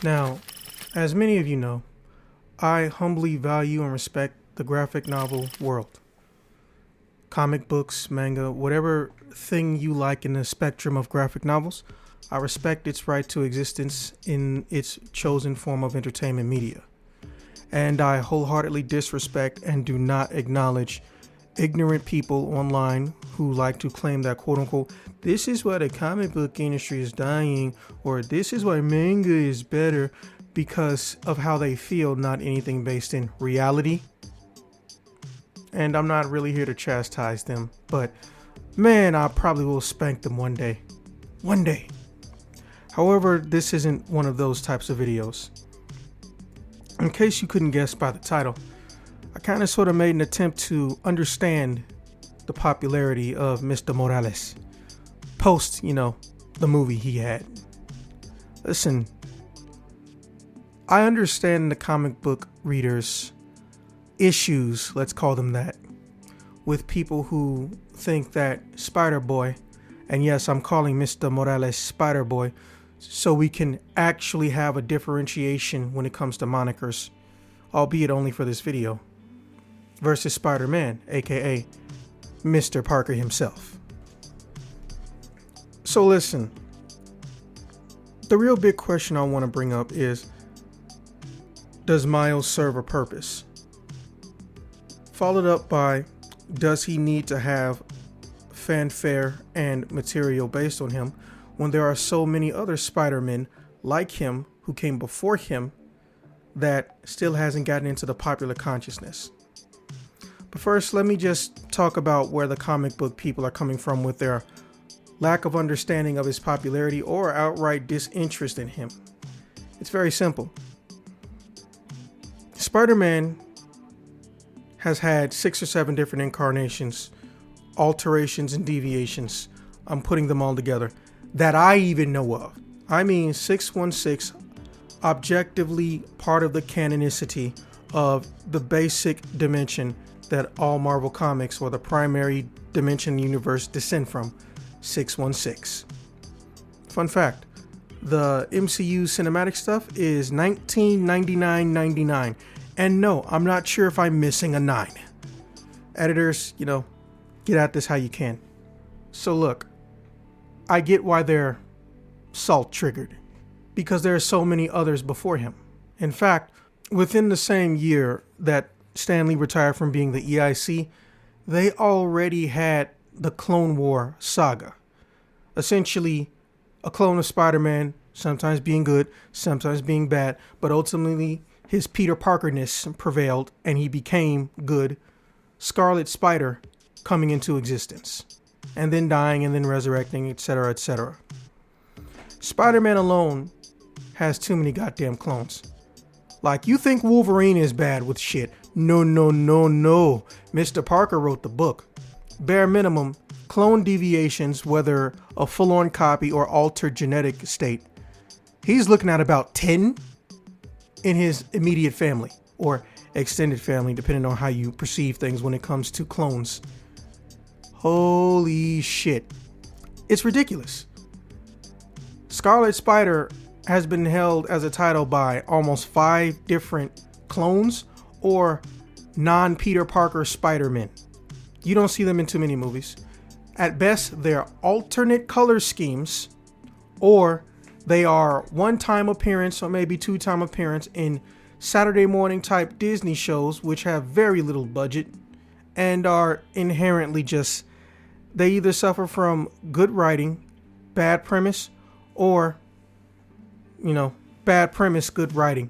Now, as many of you know, I humbly value and respect the graphic novel world. Comic books, manga, whatever thing you like in the spectrum of graphic novels, I respect its right to existence in its chosen form of entertainment media. And I wholeheartedly disrespect and do not acknowledge ignorant people online who like to claim that, quote unquote, this is why the comic book industry is dying, or this is why manga is better, because of how they feel, not anything based in reality. And I'm not really here to chastise them, but man, I probably will spank them one day. One day. However, this isn't one of those types of videos. In case you couldn't guess by the title, I kind of sort of made an attempt to understand the popularity of Mr. Morales post, the movie he had. Listen, I understand the comic book readers' issues, let's call them that, with people who think that Spider-Boy, and yes, I'm calling Mr. Morales Spider-Boy, so we can actually have a differentiation when it comes to monikers, albeit only for this video, versus Spider-Man, aka Mr. Parker himself. So listen, the real big question I want to bring up is, does Miles serve a purpose? Followed up by, does he need to have fanfare and material based on him when there are so many other Spider-Men like him who came before him that still hasn't gotten into the popular consciousness? But first, let me just talk about where the comic book people are coming from with their lack of understanding of his popularity or outright disinterest in him. It's very simple. Spider-Man has had 6 or 7 different incarnations, alterations and deviations. I'm putting them all together that I even know of. I mean 616, objectively part of the canonicity of the basic dimension that all Marvel comics or the primary dimension universe descend from, 616. Fun fact, the MCU cinematic stuff is 1999.99. And no, I'm not sure if I'm missing a 9. Editors, get at this how you can. So look, I get why they're salt triggered, because there are so many others before him. In fact, within the same year that Stan Lee retired from being the EIC, they already had the Clone War saga. Essentially, a clone of Spider-Man, sometimes being good, sometimes being bad, but ultimately his Peter Parker-ness prevailed and he became good. Scarlet Spider coming into existence and then dying and then resurrecting, etc., etc. Spider-Man alone has too many goddamn clones. Like, you think Wolverine is bad with shit. No. Mr. Parker wrote the book. Bare minimum, clone deviations, whether a full-on copy or altered genetic state, he's looking at about 10 in his immediate family or extended family, depending on how you perceive things when it comes to clones. Holy shit. It's ridiculous. Scarlet Spider has been held as a title by almost 5 different clones or non-Peter Parker Spider-Men. You don't see them in too many movies. At best, they're alternate color schemes, or they are one-time appearance or maybe 2-time appearance in Saturday morning type Disney shows, which have very little budget and are inherently just, they either suffer from good writing, bad premise, or, bad premise, good writing.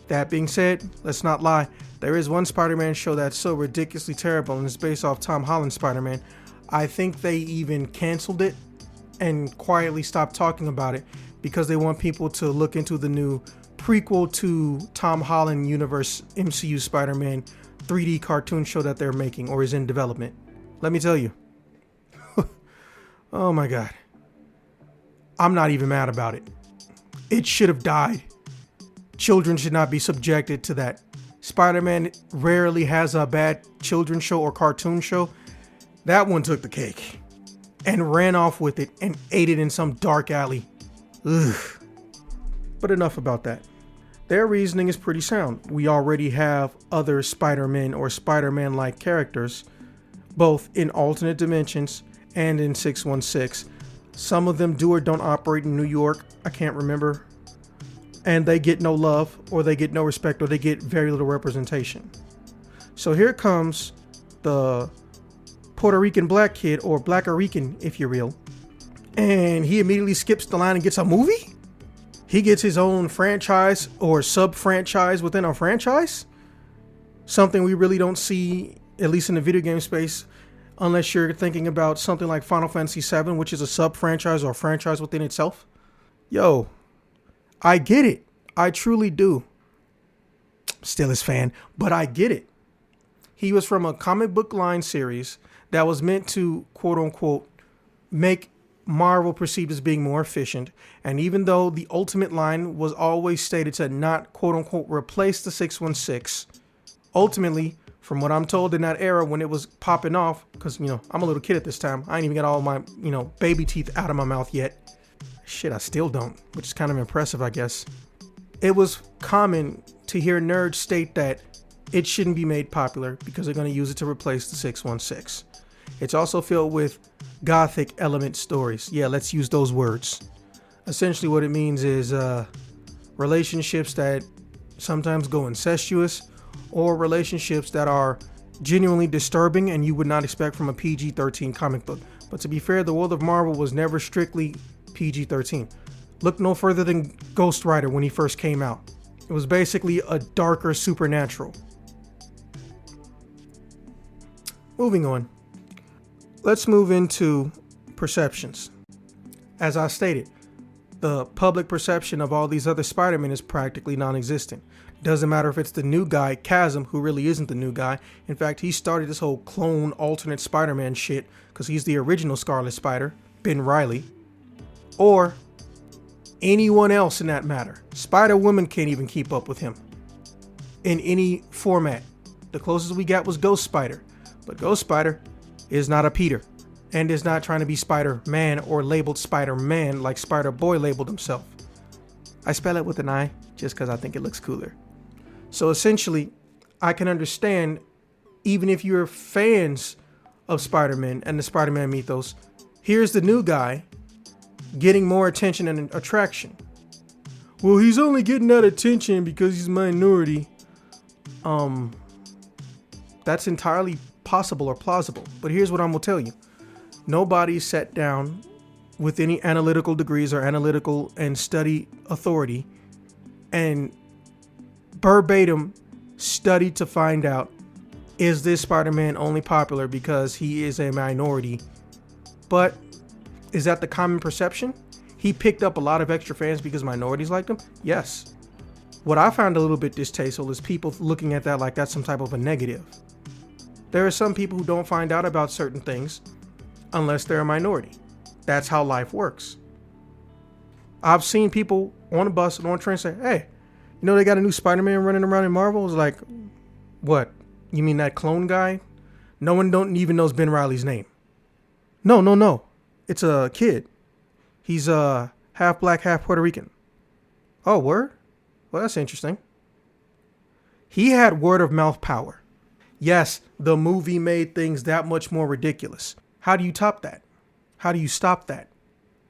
That being said, let's not lie. There is one Spider-Man show that's so ridiculously terrible and it's based off Tom Holland's Spider-Man. I think they even canceled it and quietly stopped talking about it because they want people to look into the new prequel to Tom Holland universe MCU Spider-Man 3D cartoon show that they're making or is in development. Let me tell you. Oh my God. I'm not even mad about it. It should have died. Children should not be subjected to that. Spider-Man rarely has a bad children's show or cartoon show. That one took the cake and ran off with it and ate it in some dark alley. Ugh. But enough about that. Their reasoning is pretty sound. We already have other Spider-Men or Spider-Man-like characters, both in alternate dimensions and in 616. Some of them do or don't operate in New York. I can't remember. And they get no love, or they get no respect, or they get very little representation. So here comes the Puerto Rican black kid, or Black-Rican if you're real, and he immediately skips the line and gets a movie? He gets his own franchise or sub-franchise within a franchise? Something we really don't see, at least in the video game space, unless you're thinking about something like Final Fantasy VII, which is a sub-franchise or a franchise within itself. Yo, I get it. I truly do. Still his fan, but I get it. He was from a comic book line series that was meant to, quote unquote, make Marvel perceived as being more efficient. And even though the Ultimate line was always stated to not, quote unquote, replace the 616, ultimately, from what I'm told in that era when it was popping off, because, I'm a little kid at this time. I ain't even got all my, baby teeth out of my mouth yet. Shit, I still don't, which is kind of impressive, I guess. It was common to hear nerds state that it shouldn't be made popular because they're going to use it to replace the 616. It's also filled with gothic element stories. Yeah, let's use those words. Essentially what it means is relationships that sometimes go incestuous, or relationships that are genuinely disturbing and you would not expect from a PG-13 comic book. But to be fair, the world of Marvel was never strictly PG-13. Look no further than Ghost Rider when he first came out. It was basically a darker supernatural. Moving on. Let's move into perceptions. As I stated, the public perception of all these other Spider-Men is practically non-existent. Doesn't matter if it's the new guy, Chasm, who really isn't the new guy. In fact, he started this whole clone alternate Spider-Man shit because he's the original Scarlet Spider, Ben Reilly. Or anyone else in that matter. Spider-Woman can't even keep up with him in any format. The closest we got was Ghost Spider. But Ghost Spider is not a Peter and is not trying to be Spider-Man or labeled Spider-Man like Spider-Boy labeled himself. I spell it with an I just because I think it looks cooler. So essentially, I can understand, even if you're fans of Spider-Man and the Spider-Man mythos, here's the new guy getting more attention and attraction. Well, he's only getting that attention because he's a minority. That's entirely possible or plausible. But here's what I'm gonna tell you. Nobody sat down with any analytical degrees or analytical and study authority and verbatim studied to find out, is this Spider-Man only popular because he is a minority? But is that the common perception? He picked up a lot of extra fans because minorities liked him? Yes. What I found a little bit distasteful is people looking at that like that's some type of a negative. There are some people who don't find out about certain things unless they're a minority. That's how life works. I've seen people on a bus and on a train say, hey, they got a new Spider-Man running around in Marvel? It's like, what? You mean that clone guy? No one don't even knows Ben Reilly's name. No. It's a kid. He's half black, half Puerto Rican. Oh, word? Well, that's interesting. He had word of mouth power. Yes, the movie made things that much more ridiculous. How do you top that? How do you stop that?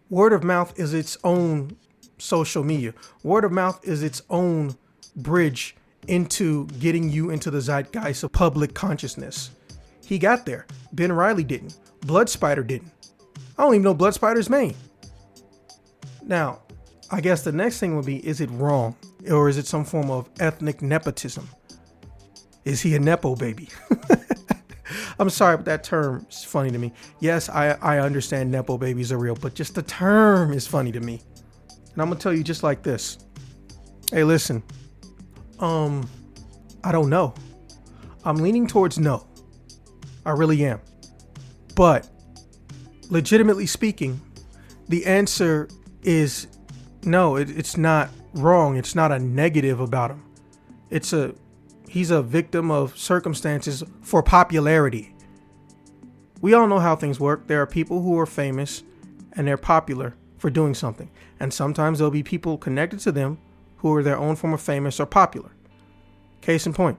Word of mouth is its own social media. Word of mouth is its own bridge into getting you into the zeitgeist of public consciousness. He got there. Ben Reilly didn't. Blood Spider didn't. I don't even know Blood Spider's name. Now, I guess the next thing would be, is it wrong? Or is it some form of ethnic nepotism? Is he a Nepo baby? I'm sorry, but that term is funny to me. Yes, I understand Nepo babies are real, but just the term is funny to me. And I'm going to tell you just like this. Hey, listen. I don't know. I'm leaning towards no. I really am. But legitimately speaking, the answer is no. It's not wrong. It's not a negative about him. He's a victim of circumstances for popularity. We all know how things work. There are people who are famous and they're popular for doing something. And sometimes there'll be people connected to them who are their own form of famous or popular. Case in point,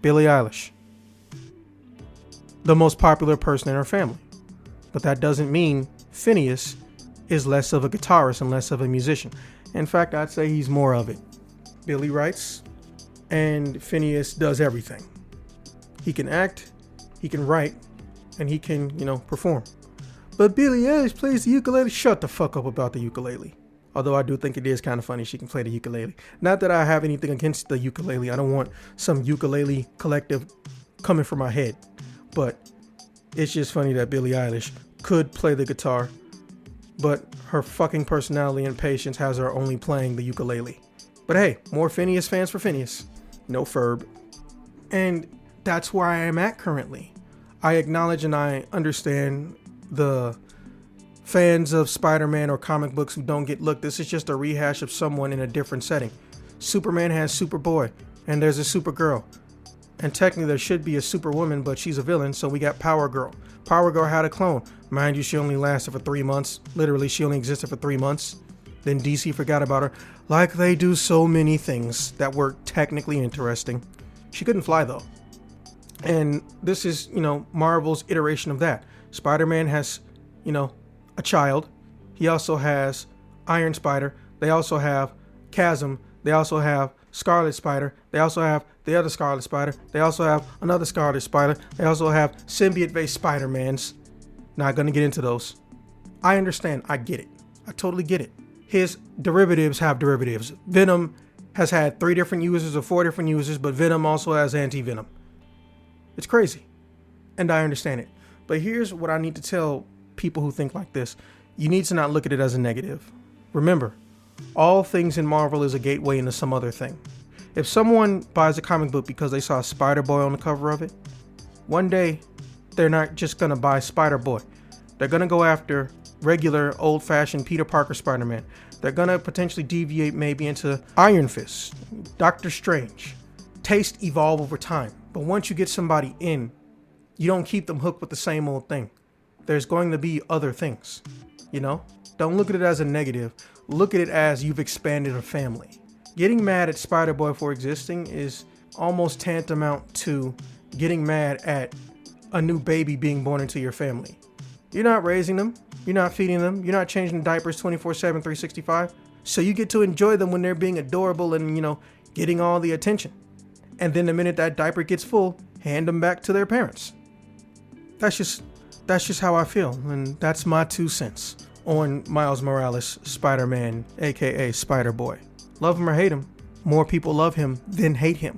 Billie Eilish, the most popular person in her family. But that doesn't mean Phineas is less of a guitarist and less of a musician. In fact, I'd say he's more of it. Billie writes, and Phineas does everything. He can act, he can write, and he can, perform. But Billie Eilish plays the ukulele. Shut the fuck up about the ukulele. Although I do think it is kind of funny she can play the ukulele. Not that I have anything against the ukulele. I don't want some ukulele collective coming from my head. But it's just funny that Billie Eilish could play the guitar, but her fucking personality and patience has her only playing the ukulele. But hey, more Phineas fans for Phineas. No Ferb. And that's where I am at currently. I acknowledge and I understand the fans of Spider-Man or comic books who don't get, look, this is just a rehash of someone in a different setting. Superman has Superboy, and there's a Supergirl. And technically there should be a Superwoman, but she's a villain, so we got Power Girl. Power Girl had a clone. Mind you, she only lasted for 3 months. Literally, she only existed for 3 months. Then DC forgot about her, like they do so many things that were technically interesting. She couldn't fly, though. And this is, Marvel's iteration of that. Spider-Man has, a child. He also has Iron Spider. They also have Chasm. They also have Scarlet Spider. They also have the other Scarlet Spider. They also have another Scarlet Spider. They also have symbiote-based Spider-Mans. Not going to get into those. I understand. I get it. I totally get it. His derivatives have derivatives. Venom has had 3 different users or 4 different users, but Venom also has anti-venom. It's crazy. And I understand it. But here's what I need to tell people who think like this. You need to not look at it as a negative. Remember, all things in Marvel is a gateway into some other thing. If someone buys a comic book because they saw Spider-Boy on the cover of it, one day they're not just going to buy Spider-Boy. They're going to go after regular old-fashioned Peter Parker Spider-Man. They're going to potentially deviate maybe into Iron Fist, Doctor Strange. Taste evolve over time. But once you get somebody in, you don't keep them hooked with the same old thing. There's going to be other things, Don't look at it as a negative. Look at it as you've expanded a family. Getting mad at Spider-Boy for existing is almost tantamount to getting mad at a new baby being born into your family. You're not raising them. You're not feeding them. You're not changing diapers 24/7, 365. So you get to enjoy them when they're being adorable and, getting all the attention. And then the minute that diaper gets full, hand them back to their parents. That's just how I feel. And that's my 2 cents on Miles Morales, Spider-Man, aka Spider-Boy. Love him or hate him, more people love him than hate him.